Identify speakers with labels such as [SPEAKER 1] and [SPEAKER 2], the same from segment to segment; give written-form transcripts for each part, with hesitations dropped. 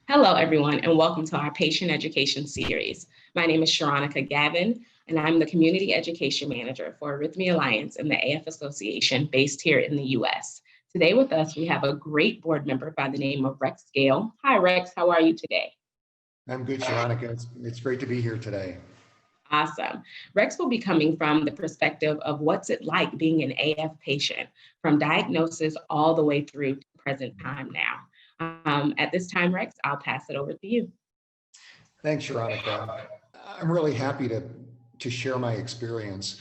[SPEAKER 1] Hello, everyone, and welcome to our patient education series. My name is Sharonica Gavin, and I'm the Community Education Manager for Arrhythmia Alliance and the AF Association based here in the US. Today with us, we have a great board member by the name of Rex Gale. Hi, Rex, how are you today?
[SPEAKER 2] I'm good, Sharonica. It's great to be here today.
[SPEAKER 1] Awesome. Rex will be coming from the perspective of what's it like being an AF patient, from diagnosis all the way through to present time now. At this time, Rex, I'll pass it over to you.
[SPEAKER 2] Thanks, Sharonica. I'm really happy to share my experience.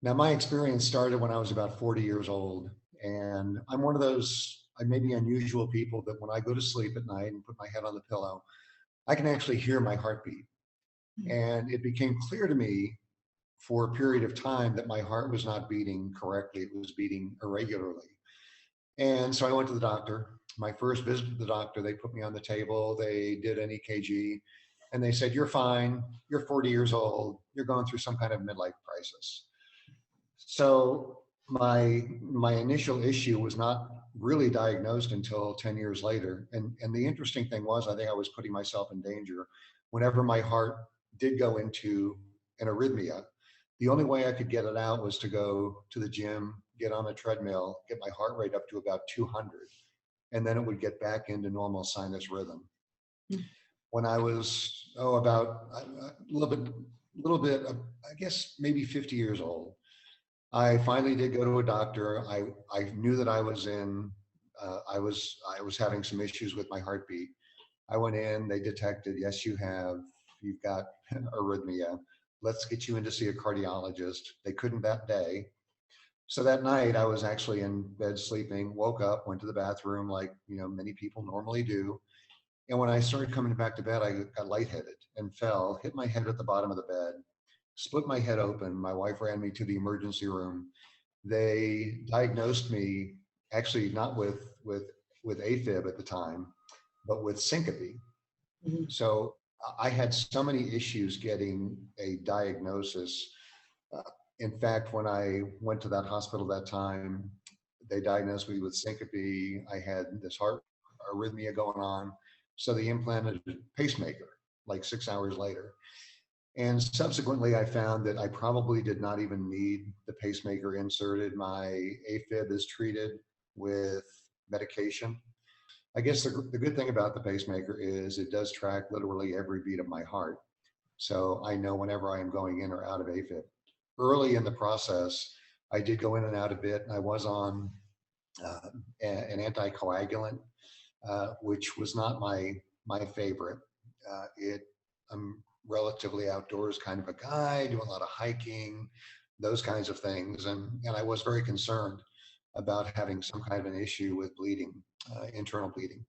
[SPEAKER 2] Now, my experience started when I was about 40 years old, and I'm one of those maybe unusual people that when I go to sleep at night and put my head on the pillow, I can actually hear my heartbeat. And it became clear to me for a period of time that my heart was not beating correctly, it was beating irregularly. And so I went to the doctor. My first visit to the doctor, they put me on the table, they did an EKG, and they said, "You're fine, you're 40 years old, you're going through some kind of midlife crisis." So my initial issue was not really diagnosed until 10 years later. And the interesting thing was, I think I was putting myself in danger. Whenever my heart did go into an arrhythmia, the only way I could get it out was to go to the gym, get on a treadmill, get my heart rate up to about 200, and then it would get back into normal sinus rhythm. When I was, about a little bit, I guess maybe 50 years old, I finally did go to a doctor. I knew that I was having some issues with my heartbeat. I went in, they detected, yes, you've got arrhythmia. Let's get you in to see a cardiologist. They couldn't that day. So that night I was actually in bed sleeping, woke up, went to the bathroom like, many people normally do. And when I started coming back to bed, I got lightheaded and fell, hit my head at the bottom of the bed, split my head open. My wife ran me to the emergency room. They diagnosed me actually not with AFib at the time, but with syncope.
[SPEAKER 1] Mhm.
[SPEAKER 2] So I had so many issues getting a diagnosis. Uh, in fact, when I went to that hospital that time, they diagnosed me with syncope. I had this heart arrhythmia going on. So they implanted a pacemaker like 6 hours later. And subsequently, I found that I probably did not even need the pacemaker inserted. My AFib is treated with medication. I guess the good thing about the pacemaker is it does track literally every beat of my heart. So I know whenever I am going in or out of AFib. Early in the process, I did go in and out a bit. I was on uh, an anticoagulant, which was not my favorite. I'm relatively outdoors kind of a guy, do a lot of hiking, those kinds of things, and I was very concerned about having some kind of an issue with bleeding, internal bleeding.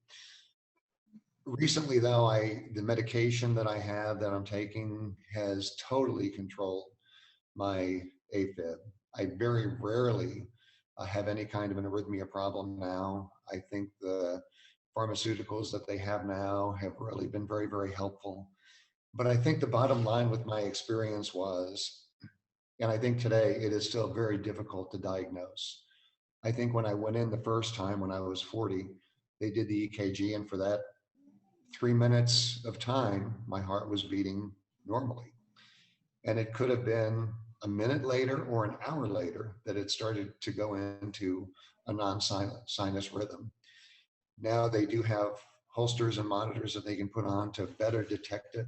[SPEAKER 2] Recently, though, the medication that I have that I'm taking has totally controlled my AFib. I very rarely have any kind of an arrhythmia problem now. I think the pharmaceuticals that they have now have really been very, very helpful. But I think the bottom line with my experience was, and I think today it is still very difficult to diagnose. I think when I went in the first time when I was 40, they did the EKG, and for that 3 minutes of time, my heart was beating normally. And it could have been a minute later or an hour later that it started to go into a non-sinus rhythm. Now they do have holsters and monitors that they can put on to better detect it.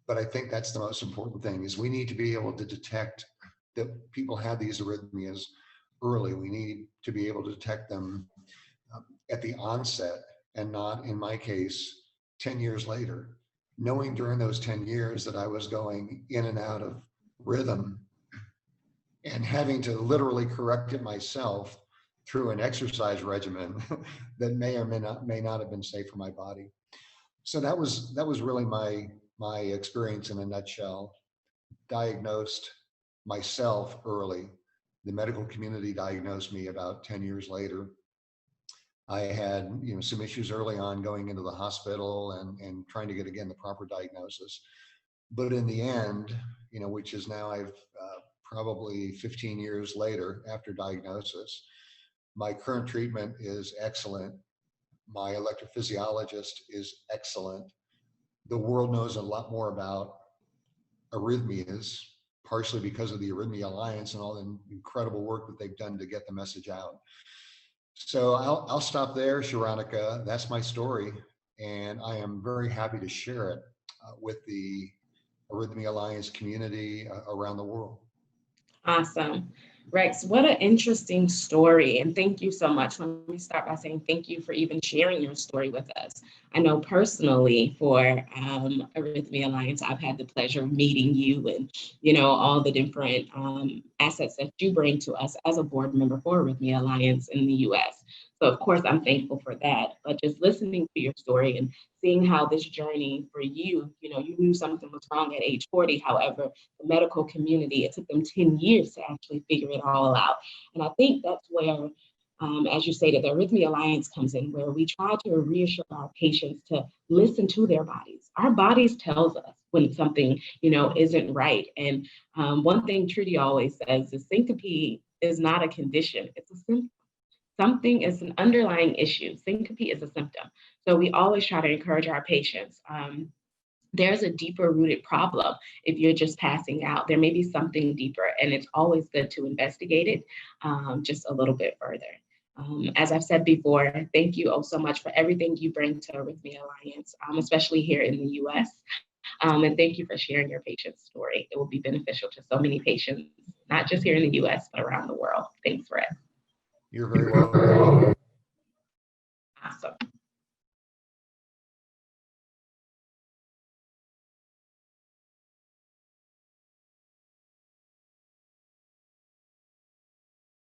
[SPEAKER 2] But I think that's the most important thing is we need to be able to detect that people have these arrhythmias early. We need to be able to detect them at the onset and not, in my case, 10 years later, knowing during those 10 years that I was going in and out of rhythm and having to literally correct it myself through an exercise regimen that may or may not have been safe for my body. So that was really my experience in a nutshell. Diagnosed myself early. The medical community diagnosed me about 10 years later. I had some issues early on going into the hospital and trying to get again the proper diagnosis. But in the end, which is now I've probably 15 years later after diagnosis, my current treatment is excellent. My electrophysiologist is excellent. The world knows a lot more about arrhythmias, partially because of the Arrhythmia Alliance and all the incredible work that they've done to get the message out. So I'll stop there, Sharonica. That's my story, and I am very happy to share it with the Arrhythmia Alliance community around the world.
[SPEAKER 1] Awesome. Rex, what an interesting story. And thank you so much. Let me start by saying thank you for even sharing your story with us. I know personally for Arrhythmia Alliance, I've had the pleasure of meeting you and, all the different assets that you bring to us as a board member for Arrhythmia Alliance in the US. So of course, I'm thankful for that. But just listening to your story and seeing how this journey for you, you knew something was wrong at age 40. However, the medical community, it took them 10 years to actually figure it all out. And I think that's where, as you stated, the Arrhythmia Alliance comes in, where we try to reassure our patients to listen to their bodies. Our bodies tells us when something, isn't right. And one thing Trudy always says is syncope is not a condition, it's a symptom. Something is an underlying issue. Syncope is a symptom. So we always try to encourage our patients. There's a deeper rooted problem. If you're just passing out, there may be something deeper, and it's always good to investigate it just a little bit further. As I've said before, thank you so much for everything you bring to Arrhythmia Alliance, especially here in the US. And thank you for sharing your patient's story. It will be beneficial to so many patients, not just here in the US, but around the world. Thanks, Rex.
[SPEAKER 2] You're very welcome.